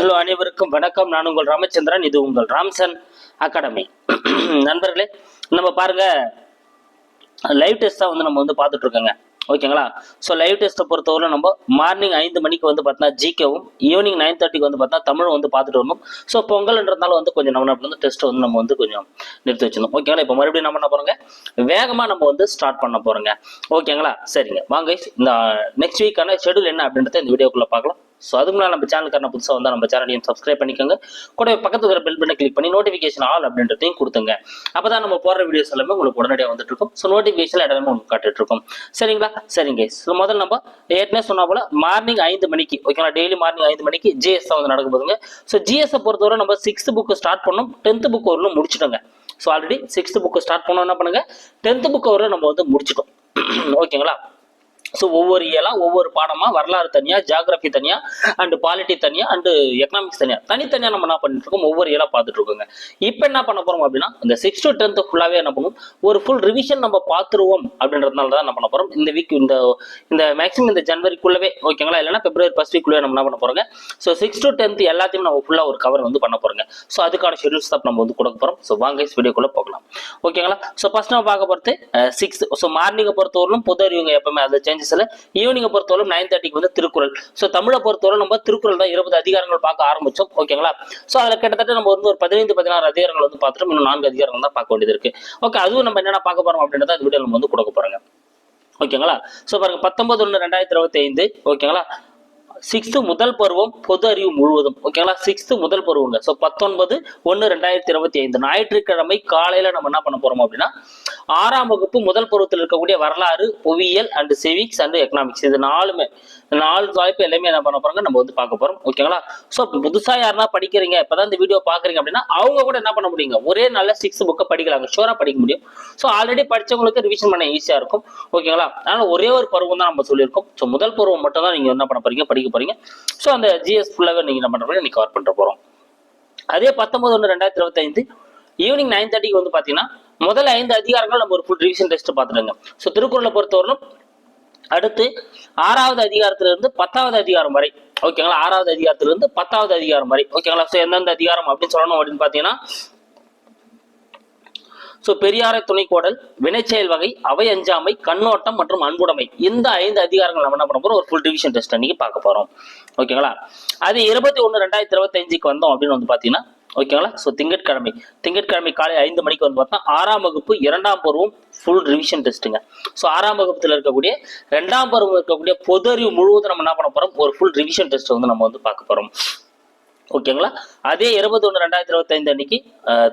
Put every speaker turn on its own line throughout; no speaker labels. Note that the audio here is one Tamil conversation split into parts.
ஹலோ, அனைவருக்கும் வணக்கம். நான் உங்கள் ராமச்சந்திரன். இது உங்கள் ராம்சன் அகாடமி. நண்பர்களே, நம்ம பாருங்க, லைவ் டெஸ்ட் தான் நம்ம பார்த்துட்டு இருக்கோங்க. ஓகேங்களா? ஸோ லைவ் டெஸ்ட்டை பொறுத்தவரை நம்ம மார்னிங் 5 மணிக்கு பார்த்தீங்கன்னா ஜிகேவும், ஈவினிங் 9:30க்கு பார்த்தீங்கன்னா தமிழும் பார்த்துட்டு வரணும். ஸோ பொங்கல்ன்றதுனால கொஞ்சம் நம்ம டெஸ்ட் நம்ம கொஞ்சம் நிறுத்தி வச்சிருந்தோம். ஓகேங்களா? இப்போ மறுபடியும் நம்ம என்ன போகிறோங்க, வேகமாக நம்ம ஸ்டார்ட் பண்ண போகிறோங்க. ஓகேங்களா? சரிங்க, வாங்க. இந்த நெக்ஸ்ட் வீக்கான ஷெடியூல் என்ன அப்படின்றத இந்த வீடியோக்குள்ளே பார்க்கலாம். ஸோ அதுக்கு முன்னாடி நம்ம சேனலுக்கான புதுசாக வந்தால் நம்ம சேனலையும் சப்ஸ்கிரைப் பண்ணிக்கோங்க. கூட பக்கத்து இருக்கிற பெல் பட்டனை கிளிக் பண்ணி நோட்டிஃபிகேஷன் ஆல் அப்படின்றதையும் கொடுத்துங்க. அப்போ தான் நம்ம போடுற வீடியோஸ் எல்லாமே உங்களுக்கு உடனடியாக வந்துட்டு இருக்கும். ஸோ நோட்டிஃபிகேஷன் இடமே உங்களுக்கு காட்டுட்டு இருக்கும். சரிங்களா? சரிங்க. ஸோ முதல்ல நம்ம ஏற்கனவே சொன்னா போல மார்னிங் 5 மணிக்கு, ஓகேங்களா, டெய்லி மார்னிங் 5 மணிக்கு ஜிஎஸ் தான் நடக்க போதுங்க. ஸோ ஜிஎஸ்ஸை பொறுத்தவரை நம்ம 6th புக்கு ஸ்டார்ட் பண்ணோம், 10th புக் வரலும் முடிச்சிட்டோங்க. So already 6th book start பண்ணோம், என்ன பண்ணுங்க, 10th புக் வரலும் நம்ம முடிச்சிட்டோம். ஓகேங்களா? ஸோ ஒவ்வொரு இயலாம் ஒவ்வொரு பாடமா, வரலாறு தனியா, ஜியாகிரபி தனியா, அண்ட் பாலிட்டி தனியா, அண்ட் எக்கனாமிக்ஸ் தனியா, தனித்தனியா நம்ம என்ன பண்ணிட்டு இருக்கோம், ஒவ்வொரு இயலா பார்த்துட்டு இருக்கோங்க. இப்போ என்ன பண்ண போறோம் அப்படின்னா, இந்த 6th to 10th ஃபுல்லாவே என்ன பண்ணுவோம், ஒரு ஃபுல் ரிவிஷன் நம்ம பார்த்துருவோம் அப்படின்றதுனால தான் என்ன பண்ண போறோம், இந்த வீக் இந்த மேக்ஸிமம் இந்த ஜனவரிக்குள்ளவே, ஓகேங்களா, இல்லைன்னா பிப்ரவரி ஃபர்ஸ்ட் வீக்குள்ளே நம்ம என்ன பண்ண போறோங்க. ஸோ 6th to 10th எல்லாத்தையும் நம்ம ஃபுல்லா ஒரு கவர் பண்ண போறோங்க. ஸோ அதுக்கான ஷெடியூல்ஸ் தான் நம்ம கொடுக்க போறோம். ஸோ வாங்க வீடியோக்குள்ள போகலாம். ஓகேங்களா? ஸோ ஃபர்ஸ்ட் நம்ம பார்க்க போறது 6th. ஸோ மார்னிங்கை பொறுத்தவரைக்கும் பொது அறிவுங்க, எப்பவுமே அது சேஞ்சஸ் இல்லை. ஈவினிங் பொறுத்தவரை 9:30க்கு திருக்குறள். சோ தமிழை பொறுத்தவரை நம்ம திருக்குறள் தான் 20 அதிகாரங்கள் பார்க்க ஆரம்பிச்சோம். ஓகேங்களா? சோ அதுல கிட்டத்தட்ட நம்ம ஒரு 15-16 அதிகாரங்கள் பார்த்துட்டு இன்னும் 4 அதிகாரங்கள் தான் பார்க்க வேண்டியது இருக்கு. ஓகே, அதுவும் நம்ம என்னென்ன பார்க்க போறோம் அப்படின்றத இந்த வீடியோ நம்ம கொடுக்க போறோங்க. ஓகேங்களா? சோ பாருங்க, 19/1/2025. ஓகேங்களா? 6th முதல் பருவம் பொது அறிவு முழுவதும். ஓகேங்களா? 6th முதல் பருவங்க. ஸோ 19/1/2025 ஞாயிற்றுக்கிழமை காலையில நம்ம என்ன பண்ண போறோம் அப்படின்னா, 6ஆம் வகுப்பு முதல் பருவத்தில் இருக்கக்கூடிய வரலாறு, புவியியல் அண்ட் சிவிக்ஸ் அண்ட் எக்கனாமிக்ஸ், இது 4 வாய்ப்பு எல்லாமே என்ன பண்ண போறாங்க, நம்ம பார்க்க போறோம். ஓகேங்களா? ஸோ புதுசா யாருன்னா படிக்கிறீங்க, இப்பதான் இந்த வீடியோ பாக்குறீங்க அப்படின்னா, அவங்க கூட என்ன பண்ண முடியுங்க, ஒரே நல்ல 6th புக்கை படிக்கலாங்க, ஷோரா படிக்க முடியும். ஸோ ஆல்ரெடி படிச்சவங்களுக்கு ரிவிஷன் பண்ண ஈஸியா இருக்கும். ஓகேங்களா? அதனால ஒரே ஒரு பருவம் தான் நம்ம சொல்லியிருக்கோம். ஸோ முதல் பருவம் மட்டும் தான் நீங்க என்ன பண்ண போறீங்க, படிக்க போறீங்க. ஸோ அந்த ஜிஎஸ் ஃபுல்லாவே நீங்க என்ன பண்ற நீங்க கவர் பண்ற போறோம். அதே 19/1/2025 ஈவினிங் 9:30க்கு பாத்தீங்கன்னா முதல் 5 அதிகாரங்கள் நம்ம ஒரு ஃபுல் ரிவிஷன் டெஸ்ட் பார்த்துடுங்க. ஸோ திருக்குறளை பொறுத்தவரைக்கும் அடுத்து 6வது அதிகாரத்திலிருந்து 10வது அதிகாரம் வரை. ஓகேங்களா? 6வது அதிகாரத்திலிருந்து 10வது அதிகாரம் வரை. ஓகேங்களா? ஸோ எந்தெந்த அதிகாரம் அப்படின்னு சொல்லணும் அப்படின்னு பாத்தீங்கன்னா, ஸோ பெரியாரை துணைக்கோடல், வினைச்செயல் வகை, அவை அஞ்சாமை, கண்ணோட்டம் மற்றும் அன்புடைமை, இந்த 5 அதிகாரங்கள் நம்ம என்ன பண்ண போறோம், ஒரு ஃபுல் டிவிஷன் டெஸ்ட் அன்னைக்கு பார்க்க போறோம். ஓகேங்களா? அது 21/2/2025 வந்தோம் அப்படின்னு பாத்தீங்கன்னா, ஓகேங்களா, ஸோ திங்கட்கிழமை காலை 5 மணிக்கு பார்த்தா 6ஆம் வகுப்பு 2ஆம் பருவம் ஃபுல் ரிவிஷன் டெஸ்ட்டுங்க. ஸோ 6ஆம் வகுப்புல இருக்கக்கூடிய 2ஆம் பருவம் இருக்கக்கூடிய பொது அறிவு முழுவதும் நம்ம என்ன பண்ண போறோம், ஒரு ஃபுல் ரிவிஷன் டெஸ்ட் நம்ம பார்க்க போறோம். ஓகேங்களா? அதே 21/2/2025 அன்னைக்கு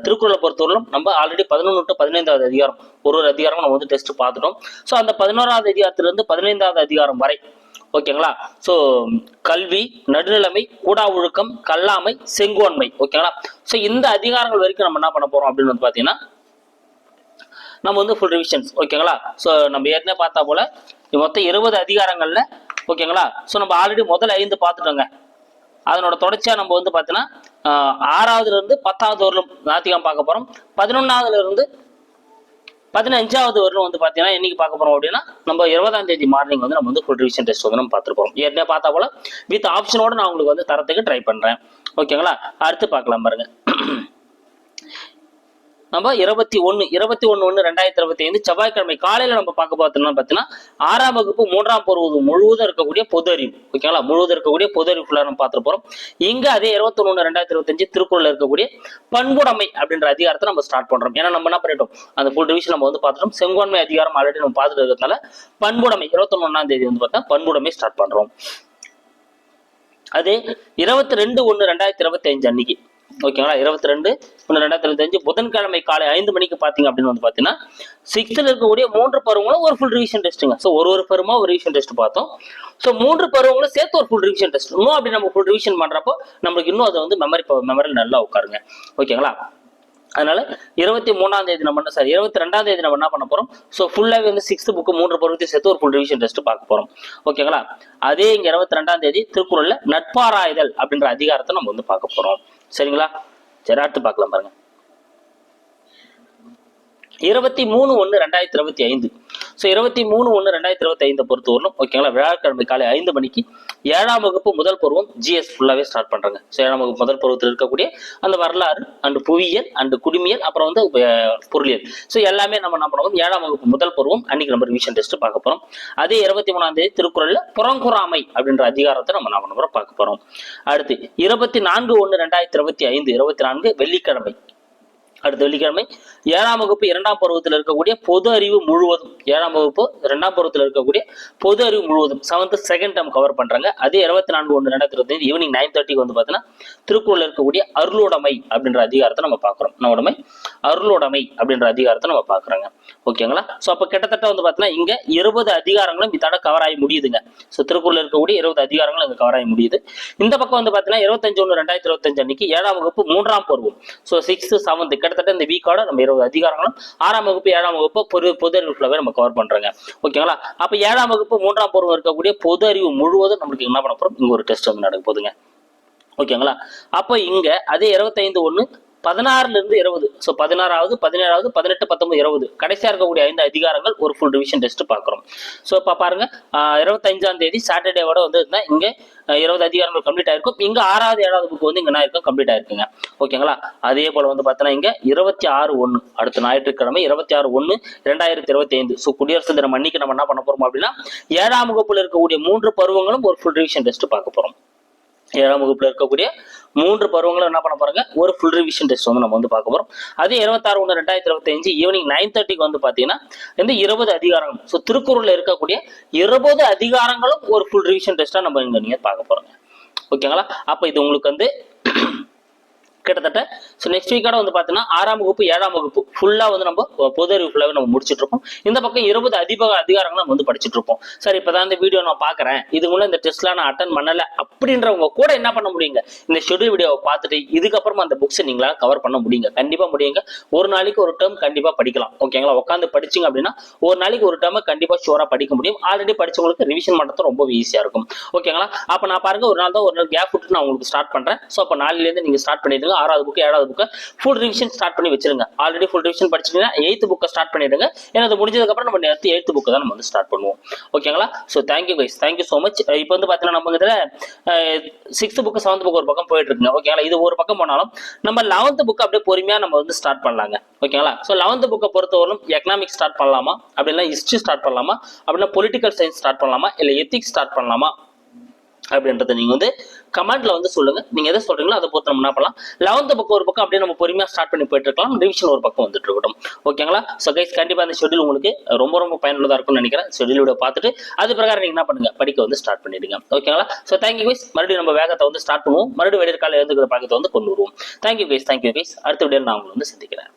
திருக்குறளை பொறுத்தவரைக்கும் நம்ம ஆல்ரெடி 11 to 15வது அதிகாரம் ஒரு அதிகாரம் நம்ம டெஸ்ட் பார்த்துட்டோம். ஸோ அந்த 11வது அதிகாரத்திலிருந்து 15வது அதிகாரம் வரை. ஓகேங்களா? ஸோ கல்வி, நடுநிலைமை, கூடா ஒழுக்கம், கல்லாமை, செங்கோன்மை. ஓகேங்களா? ஸோ இந்த அதிகாரங்கள் வரைக்கும் நம்ம என்ன பண்ண போறோம் அப்படின்னு பாத்தீங்கன்னா, நம்ம ஃபுல் ரிவிஷன்ஸ். ஓகேங்களா? ஸோ நம்ம ஏற்கனவே பார்த்தா போல மொத்தம் 20 அதிகாரங்கள்ல, ஓகேங்களா, ஸோ நம்ம ஆல்ரெடி முதல் 5 பார்த்துட்டோங்க. அதனோட தொடர்ச்சியா நம்ம பாத்தீங்கன்னா 6வதுல இருந்து 10வது வரலும் நாத்திகம் பார்க்க போறோம். 11வதுல இருந்து 15வது வரலும் பாத்தீங்கன்னா என்னைக்கு பார்க்க போறோம் அப்படின்னா, நம்ம 20ஆம் தேதி மார்னிங் நம்ம ஃபுல் ரிவிஷன் டெஸ்ட் நம்ம பார்த்துருப்போம். ஏற்கனவே பார்த்தா போல வித் ஆப்ஷனோட நான் உங்களுக்கு தரத்துக்கு ட்ரை பண்றேன். ஓகேங்களா? அடுத்து பார்க்கலாம் பாருங்க. நம்ம 21/1/2025 செவ்வாய்க்கிழமை காலையில நம்ம பார்க்க பார்த்தீங்கன்னா 6ஆம் வகுப்பு 3ஆம் பருவம் முழுவதும் இருக்கக்கூடிய பொது அறிவு. ஓகேங்களா? முழுவதும் இருக்கக்கூடிய பொது அறிவு ஃபுல்லா நம்ம பார்த்துட்டு போறோம். இங்க அதே 21/1/2025 திருக்குறள் இருக்கக்கூடிய பண்புடைமை அப்படின்ற அதிகாரத்தை நம்ம ஸ்டார்ட் பண்றோம். ஏன்னா நம்ம என்ன பண்ணிட்டோம், அந்த ஃபுல் ரிவிஷன் நம்ம பார்த்துட்டோம். செங்கோன்மை அதிகாரம் ஆல்ரெடி நம்ம பார்த்துட்டு இருக்கிறதுனால பண்புடைமை 21ஆம் தேதி பார்த்தா பண்புடைமை ஸ்டார்ட் பண்றோம். அதே 22/1/2025 அன்னைக்கு, ஓகேங்களா, 22/1/2025 புதன்கிழமை காலை 5 மணிக்கு பாத்தீங்க அப்படின்னு பாத்தீங்கன்னா 6th இருக்கக்கூடிய 3 பருவங்களும் ஒரு ஃபுல் ரிவிஷன் டெஸ்ட்டுங்க. ஸோ ஒரு பருவமா ஒரு ரிவிஷன் டெஸ்ட் பார்த்தோம். ஸோ 3 பருவங்களும் சேர்த்து ஒரு ஃபுல் ரிவிஷன் டெஸ்ட். இன்னும் அப்படி நம்ம ஃபுல் ரிவிஷன் பண்றப்போ நம்மளுக்கு இன்னும் அது மெமரியில் நல்லா உட்காருங்க. ஓகேங்களா? அதனால 23ஆம் தேதி நம்ம 22ஆம் தேதி நம்ம என்ன பண்ண போறோம், ஸோ ஃபுல்லாவே 6th புக்கு 3 பருவத்தையும் சேர்த்து ஒரு ஃபுல் ரிவிஷன் டெஸ்ட் பார்க்க போறோம். ஓகேங்களா? அதே இங்க 22ஆம் தேதி திருக்குறள்ல நட்பாராய்தல் அப்படின்ற அதிகாரத்தை நம்ம பார்க்க போறோம். சரிங்களா? சரி, அடுத்து பார்க்கலாம் பாருங்க. 23/1/2025 ஸோ 23/1/2025 பொறுத்தவரையிலும் ஓகேங்களா, வியாழக்கிழமை காலை 5 மணிக்கு 7ஆம் வகுப்பு முதல் பருவம் ஜிஎஸ் ஃபுல்லாவே ஸ்டார்ட் பண்றாங்க. ஸோ 7ஆம் வகுப்பு முதல் பருவத்தில் இருக்கக்கூடிய அந்த வரலாறு அண்ட் புவியியல் அண்ட் குடிமியல் அப்புறம் வந்து பொருளியல், ஸோ எல்லாமே நம்ம என்ன பண்ணுவோம் 7ஆம் வகுப்பு முதல் பருவம் அன்னைக்கு நம்ம ரிவிஷன் டெஸ்ட் பார்க்க போறோம். அதே 23ஆம் தேதி திருக்குறள்ல புறங்குறாமை அப்படின்ற அதிகாரத்தை நம்ம என்ன பண்ண போறோம் பார்க்க போறோம். அடுத்து 24/1/2025 24 வெள்ளிக்கிழமை, அடுத்த வெள்ளிக்கிழமை 7ஆம் வகுப்பு 2ஆம் பருவத்தில் இருக்கக்கூடிய பொது அறிவு முழுவதும் 7ஆம் வகுப்பு 2ஆம் பருவத்தில் இருக்கக்கூடிய பொது அறிவு முழுவதும் 7th செகண்ட் டேர்ம் கவர் பண்றாங்க. அதே 24/1/2025 ஈவினிங் 9:30 வந்து பாத்தீங்கன்னா திருக்குறள் இருக்கக்கூடிய அருளுடைமை அப்படின்ற அதிகாரத்தை நம்ம பாக்குறோம். நம்முடைமை அருளுடைமை அப்படின்ற அதிகாரத்தை நம்ம பாக்குறோங்க. ஓகேங்களா, சோ அப்ப கிட்டத்தட்ட வந்து பாத்தீங்கன்னா இங்க 20 அதிகாரங்களும் இதோட கவர் ஆகி முடியுதுங்க. சோ திருக்குறள் இருக்கக்கூடிய 20 அதிகாரங்களும் இங்க கவர் ஆகி முடியுது. இந்த பக்கம் வந்து பாத்தீங்கன்னா 25/1/2025 அன்னைக்கு 7ஆம் வகுப்பு 3ஆம் பருவம், சோ 6th 7th கிட்டத்தட்ட இந்த வீக்கோட நம்ம 20 அதிகாரங்களும் 6ஆம் வகுப்பு 7ஆம் வகுப்பு பொது அறிவு ஃபுல்லாவே நம்ம கவர் பண்றோங்க. ஓகேங்களா, அப்ப 7ஆம் வகுப்பு 3ஆம் பருவம் இருக்கக்கூடிய பொது அறிவு முழுவதும் நம்மளுக்கு என்ன பண்ண போறோம், இங்க ஒரு டெஸ்ட் வந்து நடக்க போகுதுங்க. ஓகேங்களா, அப்ப இங்க அதே 25/1/16 ஸோ 16வது 17வது 18 19 20 கடைசியா இருக்கக்கூடிய 5 அதிகாரங்கள் ஒரு ஃபுல் ரிவிஷன் டெஸ்ட் பார்க்குறோம். ஸோ இப்போ பாருங்க 25ஆம் தேதி சாட்டர்டேவோட வந்து இங்க 20 அதிகாரங்கள் கம்ப்ளீட் ஆயிருக்கும். இங்க 6வது 7வது புக் வந்து இங்க என்ன இருக்கும் கம்ப்ளீட் ஆயிருக்குங்க. ஓகேங்களா, அதே போல வந்து பார்த்தோன்னா இங்க 26/1 அடுத்த ஞாயிற்றுக்கிழமை 26/1/2025 ஸோ குடியரசு தினம் அன்னைக்கு நம்ம என்ன பண்ண போறோம் அப்படின்னா 7ஆம் வகுப்புல இருக்கக்கூடிய 3 பருவங்களும் ஒரு ஃபுல் ரிவிஷன் டெஸ்ட் பார்க்க போறோம். 7ஆம் வகுப்புல இருக்கக்கூடிய 3 பருவங்களும் என்ன பண்ண போறாங்க, ஒரு ஃபுல் ரிவிஷன் டெஸ்ட் வந்து நம்ம வந்து பார்க்க போறோம். அதே 26/1/2025 ஈவினிங் 9:30 வந்து பாத்தீங்கன்னா இந்த 20 அதிகாரங்கள், ஸோ திருக்குறள்ல இருக்கக்கூடிய 20 அதிகாரங்களும் ஒரு ஃபுல் ரிவிஷன் டெஸ்டா நம்ம இங்க நீங்க பார்க்க போறோங்க. ஓகேங்களா, அப்ப இது உங்களுக்கு வந்து கிட்டத்தட்ட ஸோ நெக்ஸ்ட் வீக்கோட வந்து பார்த்தீங்கன்னா 6ஆம் வகுப்பு 7ஆம் வகுப்பு ஃபுல்லாக வந்து நம்ம பொது அறிவு ஃபுல்லாகவே நம்ம முடிச்சுட்டு இருக்கோம். இந்த பக்கம் 20 அதிகாரங்கள் நம்ம வந்து படிச்சுட்டு இருப்போம். சார் இப்போதான் இந்த வீடியோ நான் பார்க்குறேன், இதுக்கு முன்னே இந்த டெஸ்ட்லாம் நான் அட்டன் பண்ணல அப்படின்றவங்க கூட என்ன பண்ண முடியுங்க, இந்த ஷெட்யூல் வீடியோவை பார்த்துட்டு இதுக்கப்புறமா அந்த புக்ஸை நீங்களா கவர் பண்ண முடியுங்க. கண்டிப்பாக முடியுங்க. ஒரு நாளைக்கு ஒரு டேர்ம் கண்டிப்பாக படிக்கலாம். ஓகேங்களா, உட்காந்து படிச்சிங்க அப்படின்னா ஒரு நாளைக்கு ஒரு டேர்மை கண்டிப்பாக ஷூராக படிக்க முடியும். ஆல்ரெடி படிச்சவங்களுக்கு ரிவிஷன் பண்ணுறது ரொம்ப ஈஸியாக இருக்கும். ஓகேங்களா, அப்போ நான் பாருங்க ஒரு நாள் கேப் விட்டு நான் உங்களுக்கு ஸ்டார்ட் பண்ணுறேன். ஸோ அப்போ நாளிலேருந்து நீங்கள் ஸ்டார்ட் பண்ணிடுங்க. 6வது புக் 7வது புக் ஃபுல் ரிவிஷன் ஸ்டார்ட் பண்ணி வச்சிருங்க. ஆல்ரெடி ஃபுல் ரிவிஷன் படிச்சிட்டீங்கன்னா 8th புக்கை ஸ்டார்ட் பண்ணிடுங்க. ஏன்னா அது முடிஞ்சதுக்கு அப்புறம் நம்ம 8th புக்கை தான் நம்ம வந்து ஸ்டார்ட் பண்ணுவோம். ஓகேங்களா, so thank you guys, thank you so much. இப்போ வந்து பார்த்தீங்கன்னா நம்ம இதில் 6th புக் 7th புக் ஒரு பக்கம் போயிட்டு இருக்குங்க. ஓகேங்களா, இது ஒரு பக்கம் போனாலும் நம்ம 11th புக் அப்படியே பொறுமையாக நம்ம வந்து ஸ்டார்ட் பண்ணலாங்க. ஓகேங்களா, ஸோ 11th புக்கை பொறுத்தவரைக்கும் எக்கனாமிக்ஸ் ஸ்டார்ட் பண்ணலாமா, அப்படின்னா ஹிஸ்ட்ரி ஸ்டார்ட் பண்ணலாமா, அப்படின்னா பொலிட்டிக்கல் சயின்ஸ் ஸ்டார்ட் பண்ணலாமா, இல்லை எத்திக்ஸ் ஸ்டார்ட் பண்ணலாமா அப்படின்றத நீங்க வந்து கமெண்ட்ல வந்து சொல்லுங்க. நீங்க எதை சொல்றீங்களோ அதை பொறுத்து நம்ம என்ன பண்ணலாம். 11th புக் ஒரு பக்கம் அப்படியே நம்ம பொறுமையா ஸ்டார்ட் பண்ணி போயிட்டு இருக்கலாம். ரிவிஷன் ஒரு பக்கம் வந்துட்டு இருக்கட்டும். ஓகேங்களா, ஸோ கைஸ் கண்டிப்பா அந்த ஷெட்யூல் உங்களுக்கு ரொம்ப பயனுள்ளதா இருக்கும்னு நினைக்கிறேன். ஷெட்யூலோட பார்த்துட்டு அது பிரகாரம் நீங்க என்ன பண்ணுங்க, படிக்க வந்து ஸ்டார்ட் பண்ணிடுங்க. ஓகேங்களா, ஸோ தேங்க்யூ கைஸ். மறுபடியும் நம்ம வேகத்தை வந்து ஸ்டார்ட் பண்ணுவோம். மறுபடியும் வெளியே கால எழுந்துக்கிற பழக்கத்தை வந்து கொண்டு வருவோம். Thank you guys. அடுத்த வீடியோவில் நான் உங்களை வந்து சந்திக்கிறேன்.